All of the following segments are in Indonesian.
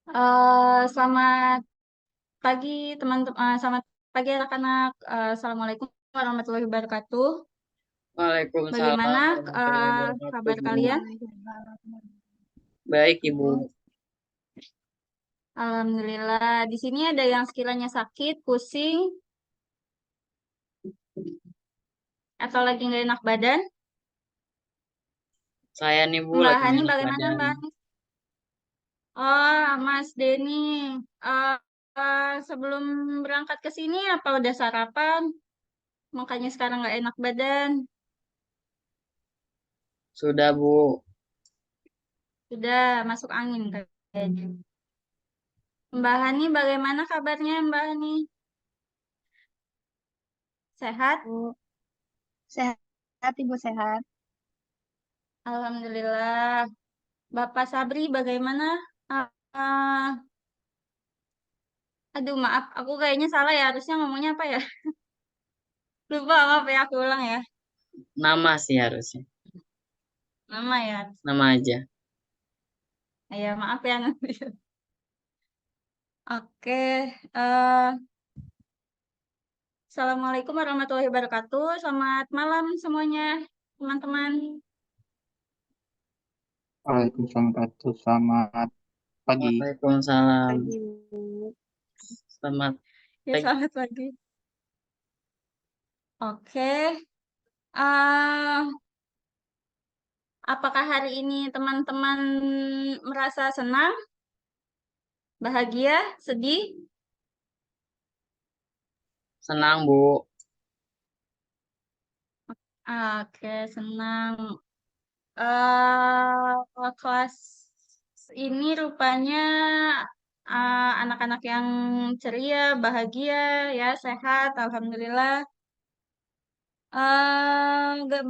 Selamat pagi teman-teman, selamat pagi anak-anak. Assalamualaikum warahmatullahi wabarakatuh. Waalaikumsalam Bagaimana warahmatullahi wabarakatuh, kabar Bu. kalian? Baik, Ibu. Alhamdulillah. Di sini ada yang sekiranya sakit, pusing, atau lagi nggak enak badan. Saya nih, Bu, Mbak lagi nggak Hani, enak bagaimana badan. Mbak Hani? Oh, Mas Denny. Eh, Sebelum berangkat ke sini apa udah sarapan? Makanya sekarang nggak enak badan. Sudah, Bu. Sudah masuk angin kayaknya. Mbak Hani, bagaimana kabarnya Mbak Hani? Sehat? Bu, sehat Ibu sehat. Alhamdulillah. Bapak Sabri, bagaimana? Ah, ah, aduh, maaf. Aku kayaknya salah ya. Harusnya ngomongnya apa ya? Lupa, maaf ya. Aku ulang ya. Nama sih harusnya. Nama ya. Nama aja. Ya, maaf ya nanti. Oke. eh, Assalamualaikum warahmatullahi wabarakatuh. Selamat malam semuanya, teman-teman. Waalaikumsalam warahmatullahi selamat pagi. Waalaikumsalam. Pagi Bu. Selamat Ya, pagi. selamat pagi. Oke. eh Apakah hari ini teman-teman merasa senang, bahagia, sedih? Senang, Bu. Oke, senang. Kelas ini rupanya anak-anak yang ceria, bahagia, ya, sehat, alhamdulillah.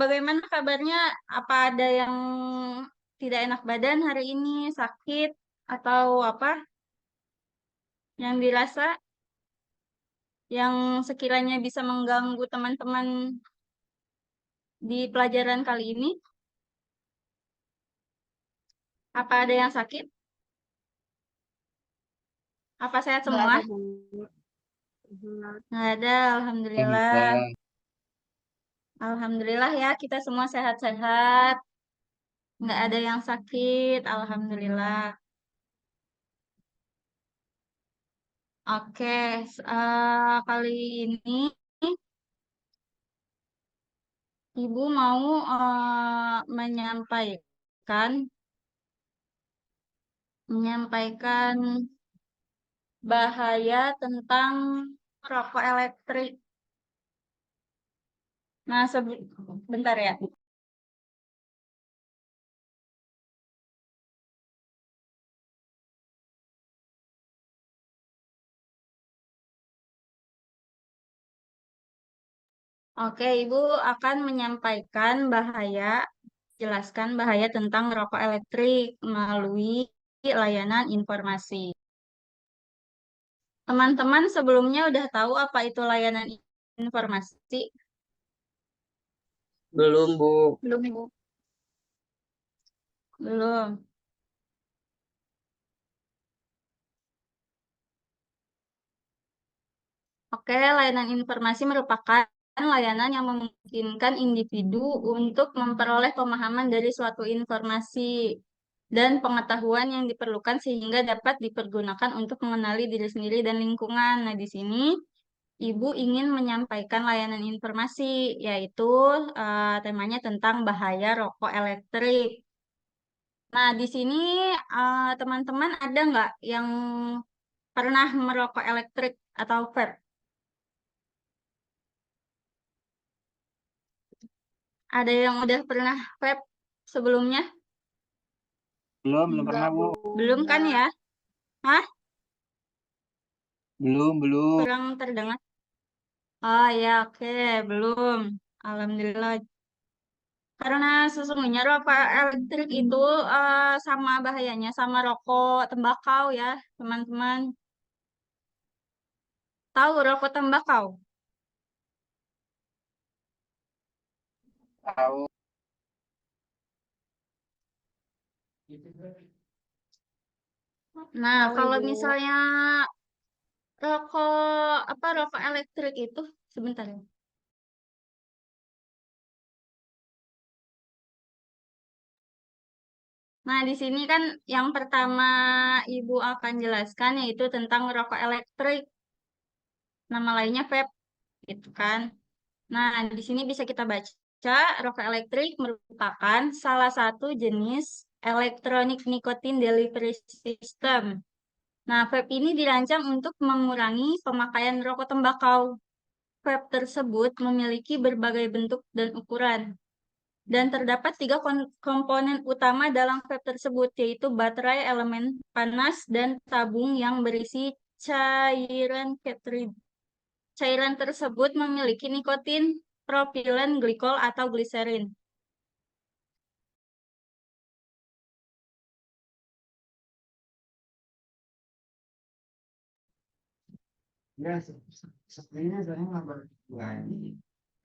Bagaimana kabarnya? Apa ada yang tidak enak badan hari ini, sakit atau apa yang dirasa yang sekiranya bisa mengganggu teman-teman di pelajaran kali ini? Apa ada yang sakit? Apa sehat Nggak semua? ada Bu. Sehat. Nggak ada, alhamdulillah. Alhamdulillah. Alhamdulillah ya, kita semua sehat-sehat. Nggak ada yang sakit, alhamdulillah. Oke, kali ini Ibu mau menyampaikan bahaya tentang rokok elektrik. Nah, sebentar ya. Oke, Ibu akan menyampaikan jelaskan bahaya tentang rokok elektrik melalui layanan informasi. Teman-teman sebelumnya udah tahu apa itu layanan informasi? Belum, Bu. Belum Ibu. Belum. Oke, layanan informasi merupakan layanan yang memungkinkan individu untuk memperoleh pemahaman dari suatu informasi dan pengetahuan yang diperlukan sehingga dapat dipergunakan untuk mengenali diri sendiri dan lingkungan. Nah, di sini Ibu ingin menyampaikan layanan informasi, yaitu temanya tentang bahaya rokok elektrik. Nah, di sini teman-teman ada nggak yang pernah merokok elektrik atau vape? Ada yang udah pernah vape sebelumnya? Belum Enggak pernah, Bu. Bu. Belum kan Enggak. ya? Hah? Belum. Kurang terdengar? Oh ya, oke, belum. Alhamdulillah. Karena sesungguhnya rokok elektrik itu sama bahayanya sama rokok tembakau ya, teman-teman. Tahu rokok tembakau? Tahu. Nah, Tahu kalau Ibu. misalnya rokok elektrik itu sebentar ya. Nah, di sini kan yang pertama Ibu akan jelaskan yaitu tentang rokok elektrik. Nama lainnya vape, gitu kan. Nah, di sini bisa kita baca, rokok elektrik merupakan salah satu jenis elektronik nikotin delivery system. Nah, vape ini dirancang untuk mengurangi pemakaian rokok tembakau. Vape tersebut memiliki berbagai bentuk dan ukuran. Dan terdapat tiga komponen utama dalam vape tersebut, yaitu baterai, elemen panas, dan tabung yang berisi cairan cartridge. Cairan tersebut memiliki nikotin, propilen glikol atau gliserin.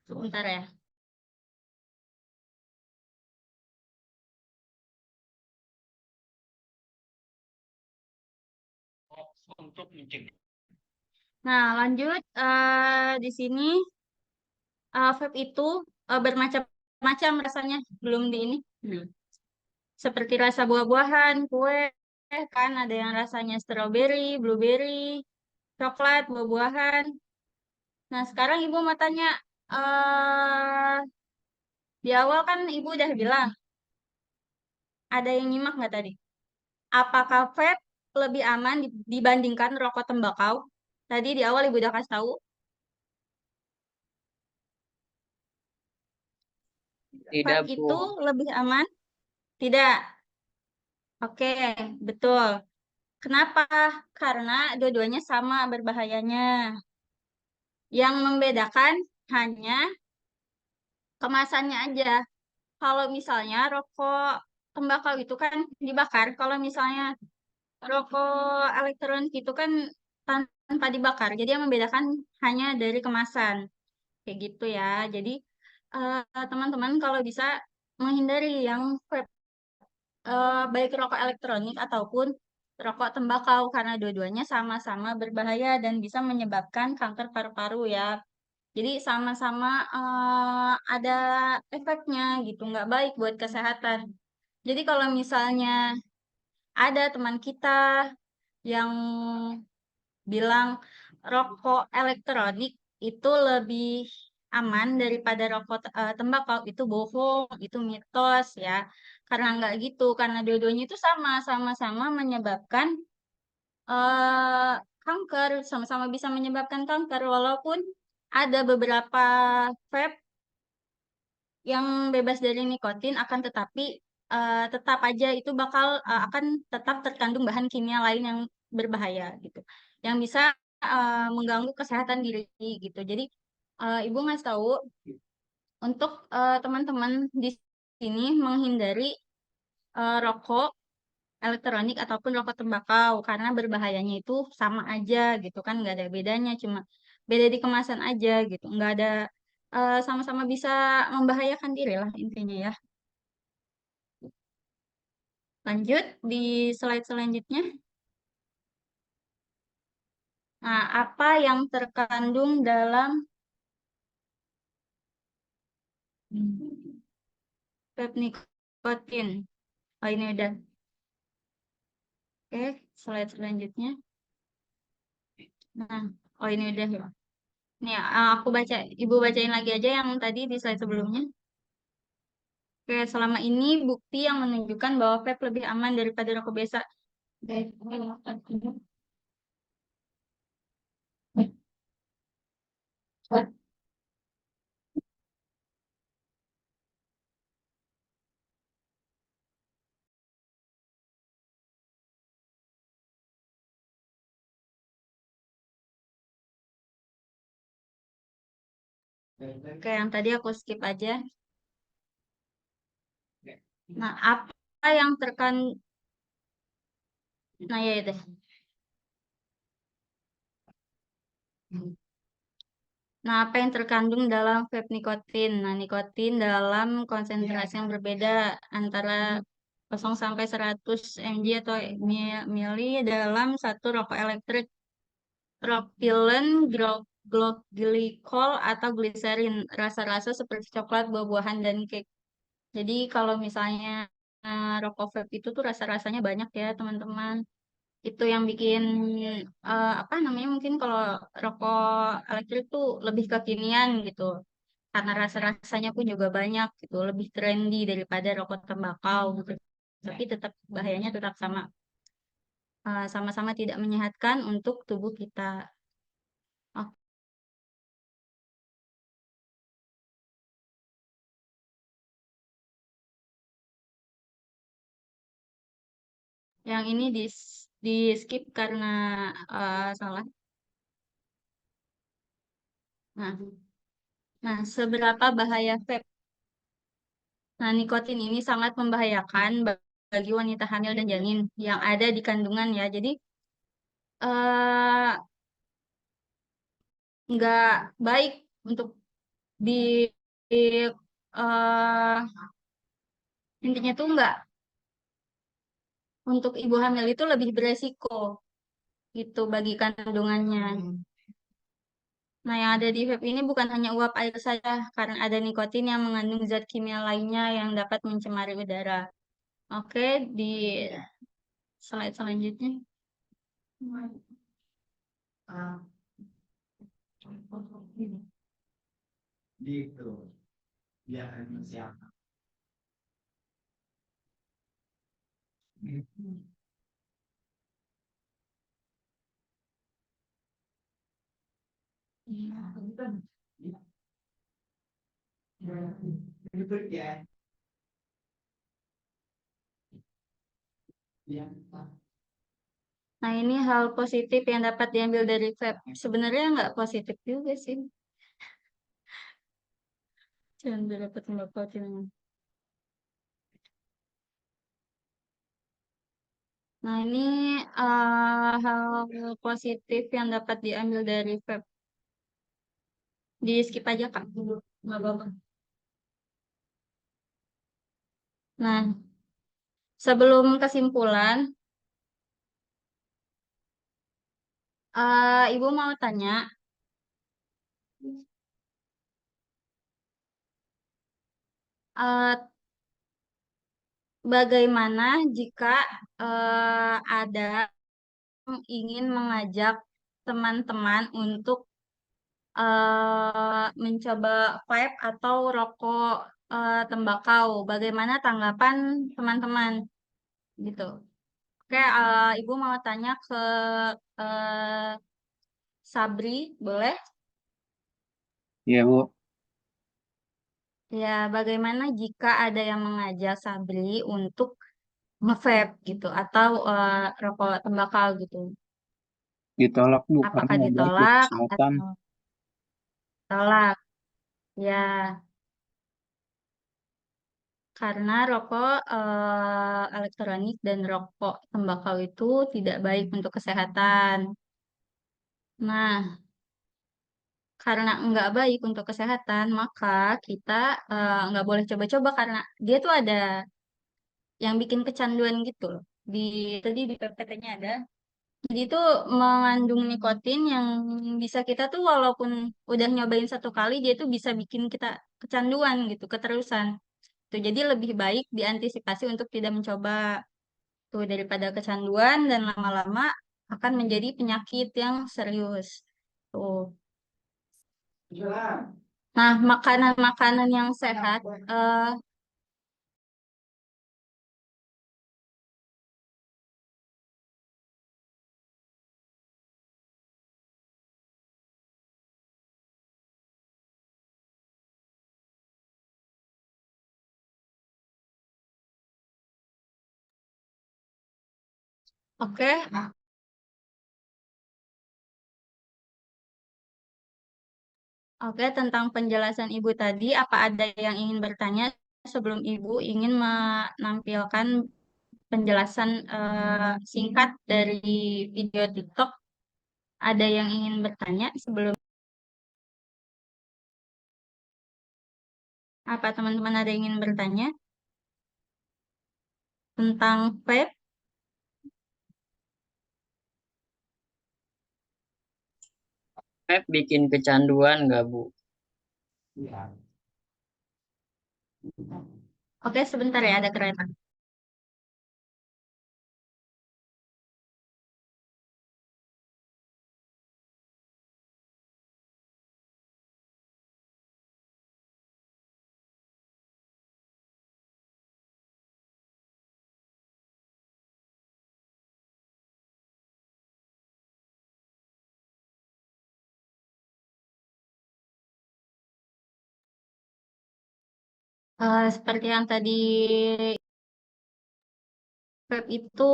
Sebentar ya. Nah, lanjut di sini vape itu bermacam-macam rasanya, belum di ini. Seperti rasa buah-buahan, kue, kan ada yang rasanya strawberry, blueberry, coklat, buah-buahan. Nah, sekarang Ibu mau tanya, eh di awal kan Ibu udah bilang, ada yang nyimak nggak tadi? Apakah vape lebih aman dibandingkan rokok tembakau? Tadi di awal Ibu udah kasih tahu, Tidak, vape Bu. itu lebih aman? Tidak. Oke, betul. Kenapa? Karena dua-duanya sama berbahayanya. Yang membedakan hanya kemasannya aja. Kalau misalnya rokok tembakau itu kan dibakar, kalau misalnya rokok elektronik itu kan tanpa dibakar. Jadi yang membedakan hanya dari kemasan. Kayak gitu ya. Jadi teman-teman kalau bisa menghindari yang vape, baik rokok elektronik ataupun rokok tembakau karena dua-duanya sama-sama berbahaya dan bisa menyebabkan kanker paru-paru ya. Jadi sama-sama ada efeknya gitu, nggak baik buat kesehatan. Jadi kalau misalnya ada teman kita yang bilang rokok elektronik itu lebih aman daripada rokok tembakau, itu bohong, itu mitos ya. Karena nggak gitu, karena dua-duanya itu sama-sama menyebabkan eh, kanker, sama-sama bisa menyebabkan kanker, walaupun ada beberapa vape yang bebas dari nikotin akan tetapi tetap aja itu akan tetap terkandung bahan kimia lain yang berbahaya gitu yang bisa mengganggu kesehatan diri gitu. Jadi ibu ngasih tahu untuk teman-teman di sini menghindari rokok elektronik ataupun rokok tembakau karena berbahayanya itu sama aja gitu kan, nggak ada bedanya, cuma beda di kemasan aja gitu, nggak ada sama-sama bisa membahayakan diri lah intinya ya. Lanjut di slide selanjutnya. Nah, apa yang terkandung dalam vape nikotin? Oh, ini udah. Oke, slide selanjutnya. Nah, oh ini udah ya. Nih, aku baca, Ibu bacain lagi aja yang tadi di slide sebelumnya. Oke, selama ini bukti yang menunjukkan bahwa vape lebih aman daripada rokok biasa. Oke, yang tadi aku skip aja. Nah, apa yang terkandung? Nah, ya itu. Nah, apa yang terkandung dalam vape nikotin? Nah, nikotin dalam konsentrasi yang berbeda antara 0 sampai 100 mg atau mili dalam satu rokok elektrik, propillen, glikol, atau gliserin, rasa-rasa seperti coklat, buah-buahan, dan cake. Jadi kalau misalnya rokok vape itu tuh rasa-rasanya banyak ya teman-teman. Itu yang bikin apa namanya, mungkin kalau rokok elektrik tuh lebih kekinian gitu. Karena rasa-rasanya pun juga banyak gitu, lebih trendy daripada rokok tembakau gitu. Tapi tetap bahayanya tetap sama, sama-sama tidak menyehatkan untuk tubuh kita. Oh, yang ini di skip karena salah. Nah, seberapa bahaya vape? Nah, nikotin ini sangat membahayakan bagi wanita hamil dan janin yang ada di kandungan ya. Jadi eh, nggak baik untuk di, eh, intinya tuh nggak, untuk ibu hamil itu lebih beresiko gitu bagi kandungannya. Nah, yang ada di vape ini bukan hanya uap air saja, karena ada nikotin yang mengandung zat kimia lainnya yang dapat mencemari udara. Oke, di slide selanjutnya. Nah, ini hal positif yang dapat diambil dari vape. Sebenarnya nggak positif juga sih. Jangan dapat tembakau cilin. Nah, ini hal positif yang dapat diambil dari vape. Di skip aja, Kak. Nggak apa-apa. Nah, sebelum kesimpulan, Ibu mau tanya, eh, bagaimana jika ada yang ingin mengajak teman-teman untuk mencoba vape atau rokok tembakau? Bagaimana tanggapan teman-teman gitu? Oke, Ibu mau tanya ke eh, Sabri, boleh? Iya, Bu. Ya, bagaimana jika ada yang mengajak Sabri untuk nge-vape gitu atau rokok tembakau gitu? Ditolak, Bu, karena Apakah nggak baik buat ditolak kesehatan. atau tolak? Ya, karena rokok elektronik dan rokok tembakau itu tidak baik untuk kesehatan. Nah, karena nggak baik untuk kesehatan, maka kita nggak boleh coba-coba karena dia tuh ada yang bikin kecanduan gitu loh. Tadi di PPT-nya ada. Jadi itu mengandung nikotin yang bisa kita tuh walaupun udah nyobain satu kali, dia tuh bisa bikin kita kecanduan gitu, keterusan. Tuh, jadi lebih baik diantisipasi untuk tidak mencoba tuh daripada kecanduan dan lama-lama akan menjadi penyakit yang serius. Tuh. Nah, makanan-makanan yang sehat, oke. Oke, tentang penjelasan Ibu tadi, apa ada yang ingin bertanya sebelum Ibu ingin menampilkan penjelasan singkat dari video TikTok? Ada yang ingin bertanya sebelum apa teman-teman ada yang ingin bertanya? tentang vape? Vape bikin kecanduan nggak, Bu? Oke, sebentar ya, ada kereta. Seperti yang tadi, vape itu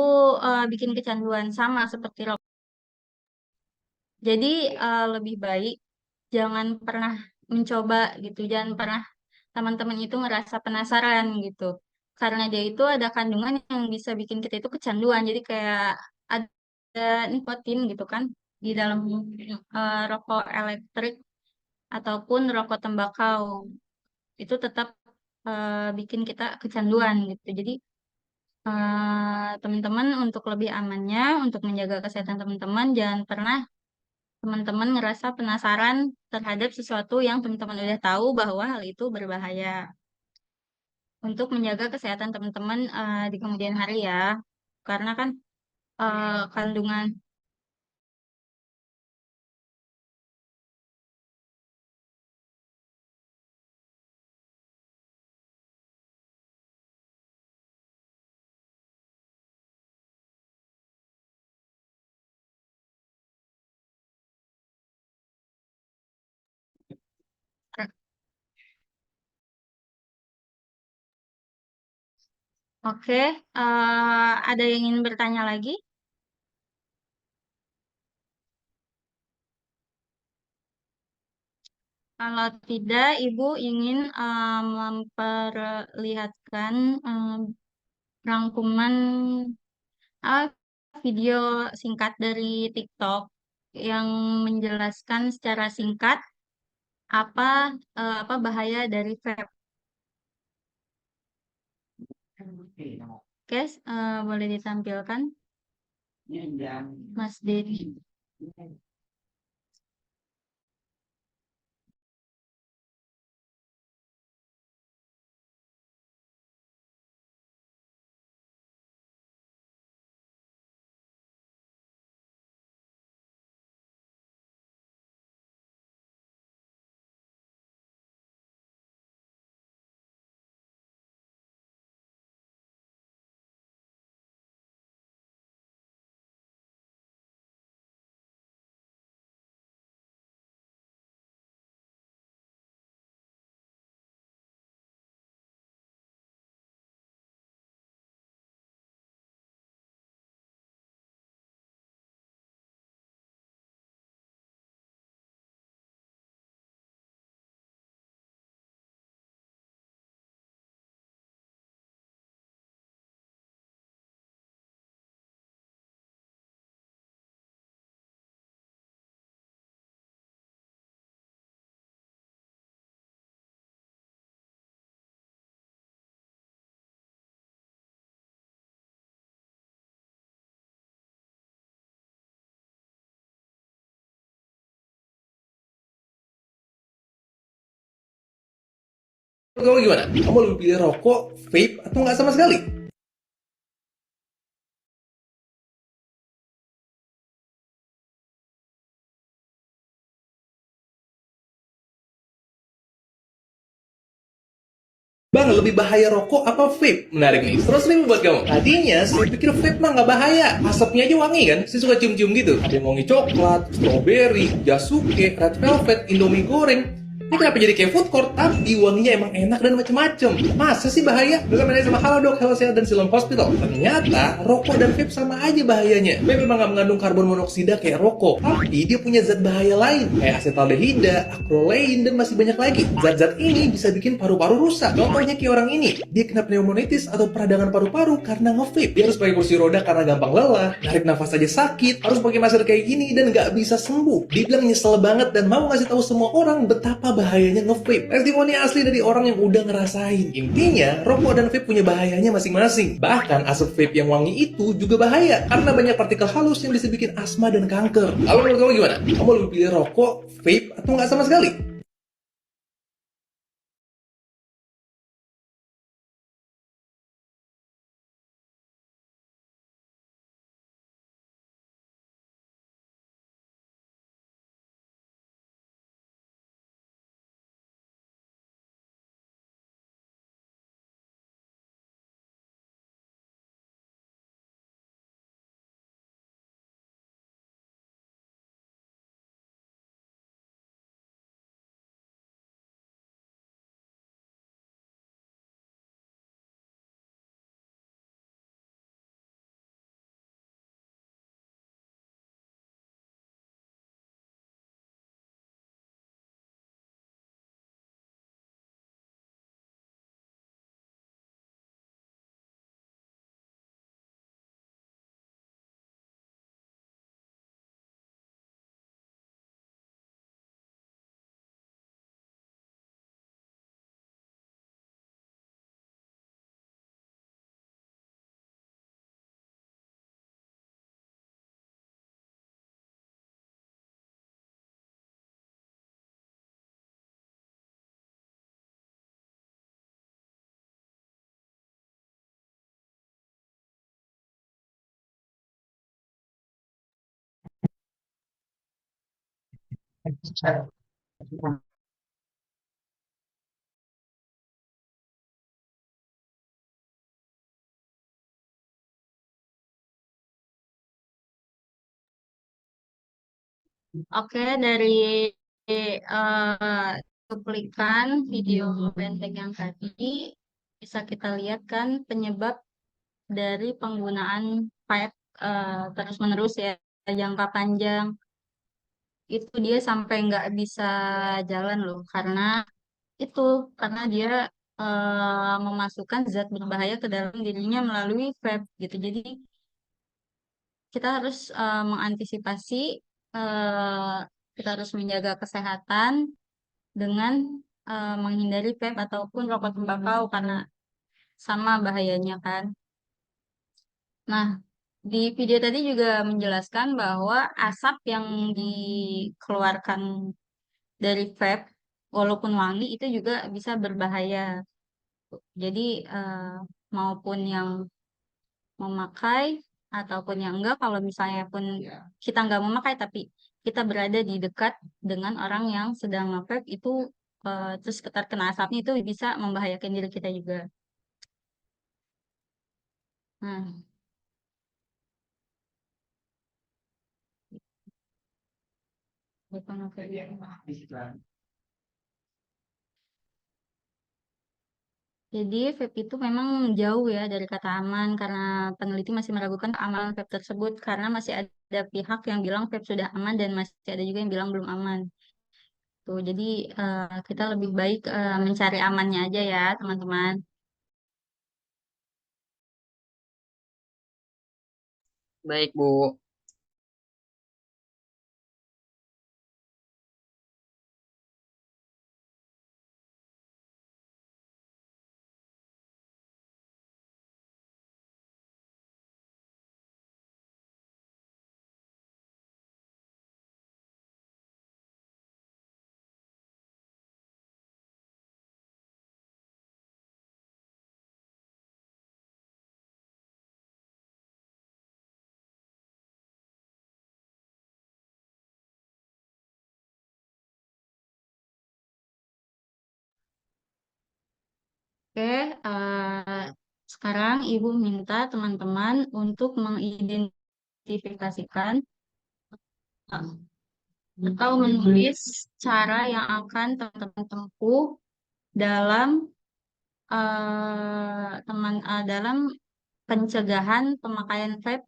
bikin kecanduan sama seperti rokok. Jadi lebih baik jangan pernah mencoba gitu, jangan pernah teman-teman itu ngerasa penasaran gitu. Karena dia itu ada kandungan yang bisa bikin kita itu kecanduan. Jadi kayak ada nikotin gitu kan di dalam rokok elektrik ataupun rokok tembakau. Itu tetap bikin kita kecanduan gitu. Jadi teman-teman untuk lebih amannya, untuk menjaga kesehatan teman-teman, jangan pernah teman-teman ngerasa penasaran terhadap sesuatu yang teman-teman udah tahu bahwa hal itu berbahaya. Untuk menjaga kesehatan teman-teman di kemudian hari ya. Karena kan kandungan Oke, ada yang ingin bertanya lagi? Kalau tidak, Ibu ingin memperlihatkan rangkuman uh, video singkat dari TikTok yang menjelaskan secara singkat apa apa bahaya dari vape. Oke, boleh ditampilkan, Mas Dedi. Kamu gimana? Kamu lebih pilih rokok, vape, atau nggak sama sekali? Bang, lebih bahaya rokok apa vape? Menarik nih, 100.000 buat kamu. Tadinya saya pikir vape mah nggak bahaya. Asapnya aja wangi kan? Saya suka cium-cium gitu. Ada yang wangi coklat, strawberry, jasuke, red velvet, indomie goreng. Ini kenapa jadi kayak food court? Tapi wanginya emang enak dan macem-macem. Masa sih bahaya? Bagaimana sama Halodoc Health Sehat dan Siloam Hospital? Ternyata rokok dan vape sama aja bahayanya. Vape memang nggak mengandung karbon monoksida kayak rokok, tapi dia punya zat bahaya lain kayak asetaldehida, acrolein, dan masih banyak lagi. Zat-zat ini bisa bikin paru-paru rusak. Contohnya kayak orang ini, dia kena pneumonitis atau peradangan paru-paru karena nge-vape. Dia harus pakai kursi roda karena gampang lelah, narik nafas aja sakit, harus pakai masker kayak gini dan nggak bisa sembuh. Dia bilang nyesel banget dan mau ngasih tahu semua orang betapa bahayanya nge-vape. Testimoni asli dari orang yang udah ngerasain. Intinya, rokok dan vape punya bahayanya masing-masing. Bahkan asap vape yang wangi itu juga bahaya karena banyak partikel halus yang bisa bikin asma dan kanker. Kalau menurut kamu gimana? Kamu lebih pilih rokok, vape, atau nggak sama sekali? Oke, dari cuplikan video pendek yang tadi bisa kita lihat kan penyebab dari penggunaan pipe terus-menerus ya jangka panjang itu dia sampai nggak bisa jalan loh itu karena dia memasukkan zat berbahaya ke dalam dirinya melalui vape gitu. Jadi kita harus mengantisipasi, eh, kita harus menjaga kesehatan dengan menghindari vape ataupun rokok tembakau karena sama bahayanya kan. Nah, di video tadi juga menjelaskan bahwa asap yang dikeluarkan dari vape walaupun wangi itu juga bisa berbahaya. Jadi maupun yang memakai ataupun yang enggak, kalau misalnya pun kita nggak memakai tapi kita berada di dekat dengan orang yang sedang nge-vape itu terus terkena asapnya itu bisa membahayakan diri kita juga. Nah, bukan nge-vape. Jadi vape itu memang jauh ya dari kata aman karena peneliti masih meragukan keamanan vape tersebut karena masih ada pihak yang bilang vape sudah aman dan masih ada juga yang bilang belum aman. Tuh, jadi kita lebih baik mencari amannya aja ya, teman-teman. Baik, Bu. Oke, sekarang Ibu minta teman-teman untuk mengidentifikasikan uh, atau menulis cara yang akan teman-teman tempuh dalam dalam pencegahan pemakaian vape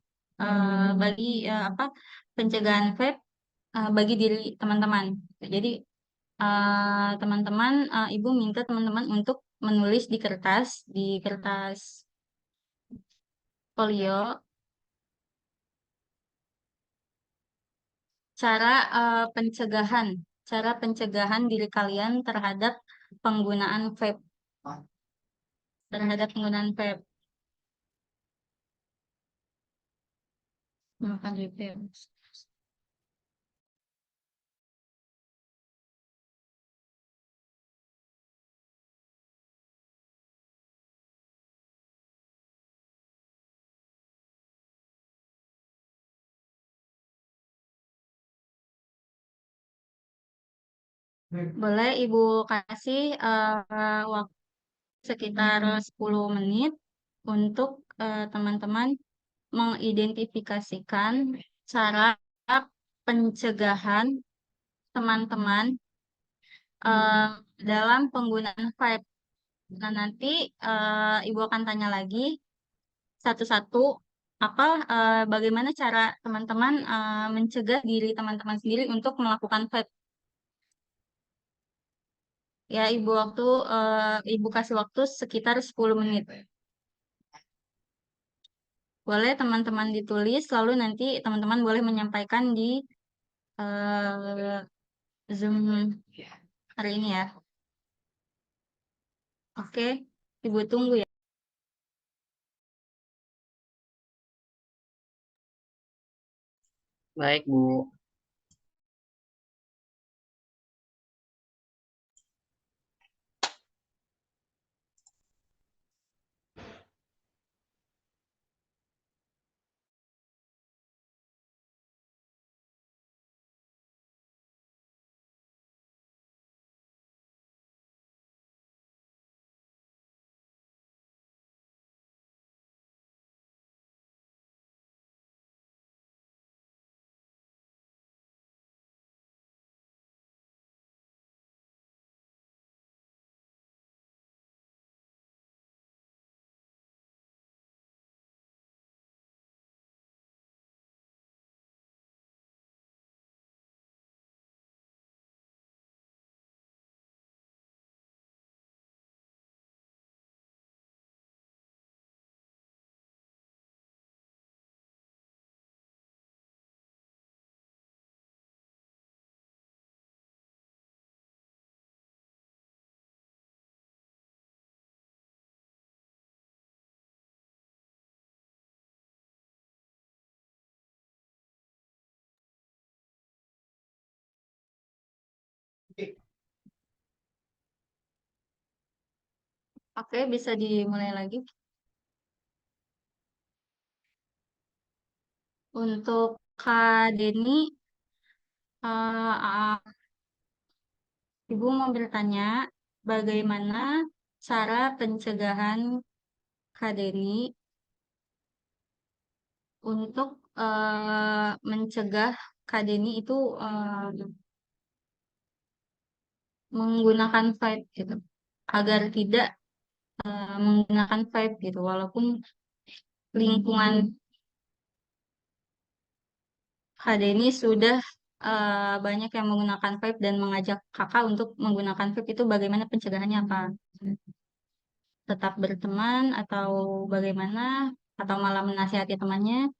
bagi pencegahan vape bagi diri teman-teman. Jadi teman-teman, Ibu minta teman-teman untuk menulis di kertas folio cara pencegahan cara pencegahan diri kalian terhadap penggunaan vape. Makan vape. Boleh Ibu kasih waktu sekitar 10 menit untuk teman-teman mengidentifikasikan cara pencegahan teman-teman dalam penggunaan vape. Nah, nanti Ibu akan tanya lagi satu-satu bagaimana cara teman-teman mencegah diri teman-teman sendiri untuk melakukan vape. Ya, Ibu kasih waktu sekitar 10 menit. Boleh teman-teman ditulis, lalu nanti teman-teman boleh menyampaikan di Zoom hari ini ya. Oke, Ibu tunggu ya. Baik, Bu. Oke, bisa dimulai lagi. Untuk Kak Deni, Ibu mau bertanya bagaimana cara pencegahan Kak Deni untuk mencegah Kak Deni itu menggunakan vape gitu, agar tidak menggunakan vape gitu, walaupun lingkungan Kak Deni sudah banyak yang menggunakan vape dan mengajak kakak untuk menggunakan vape, itu bagaimana pencegahannya, apa tetap berteman atau bagaimana, atau malah menasihati temannya?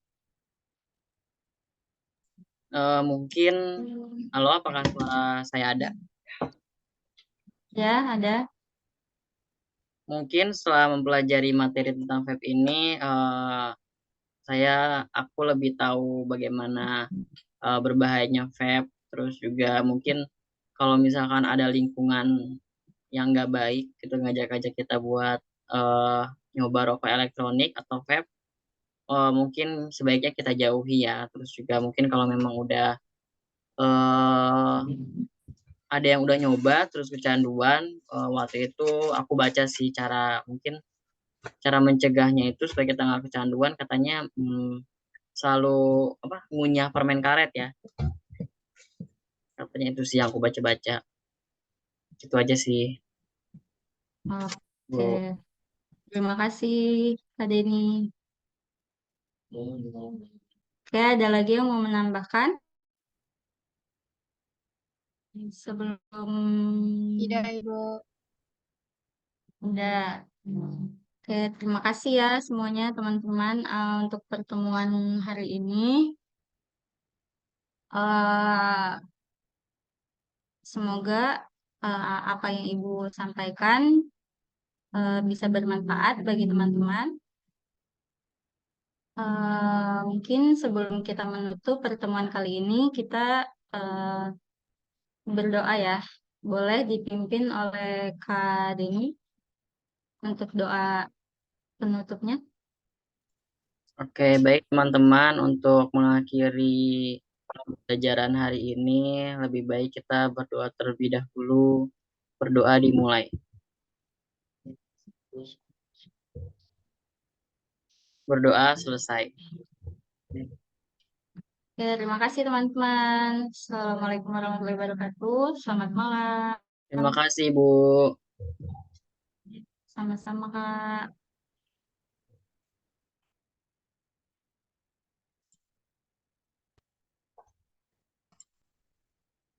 Mungkin, halo, apakah suara saya ada? Ya, ada. Mungkin setelah mempelajari materi tentang vape ini, aku lebih tahu bagaimana berbahayanya vape. Terus juga mungkin kalau misalkan ada lingkungan yang nggak baik, gitu ngajak-ngajak kita buat nyoba rokok elektronik atau vape, mungkin sebaiknya kita jauhi ya. Terus juga mungkin kalau memang udah ada yang udah nyoba terus kecanduan, waktu itu aku baca sih mungkin cara mencegahnya itu supaya kita nggak kecanduan, katanya selalu ngunyah permen karet ya, katanya itu sih yang aku baca-baca. Itu aja sih, Oke, Bu. terima kasih Kak Deni. Oke, ada lagi yang mau menambahkan sebelum Tidak, Ibu. udah? Oke, terima kasih ya semuanya teman-teman untuk pertemuan hari ini. Eh, Semoga apa yang Ibu sampaikan bisa bermanfaat bagi teman-teman. Mungkin sebelum kita menutup pertemuan kali ini, kita berdoa ya. Boleh dipimpin oleh Kak Deni untuk doa penutupnya. Oke, baik teman-teman, untuk mengakhiri pembelajaran hari ini, lebih baik kita berdoa terlebih dahulu. Berdoa dimulai. Berdoa selesai. Oke, terima kasih teman-teman. Assalamualaikum warahmatullahi wabarakatuh. Selamat malam. Terima kasih, Bu. Sama-sama, Kak.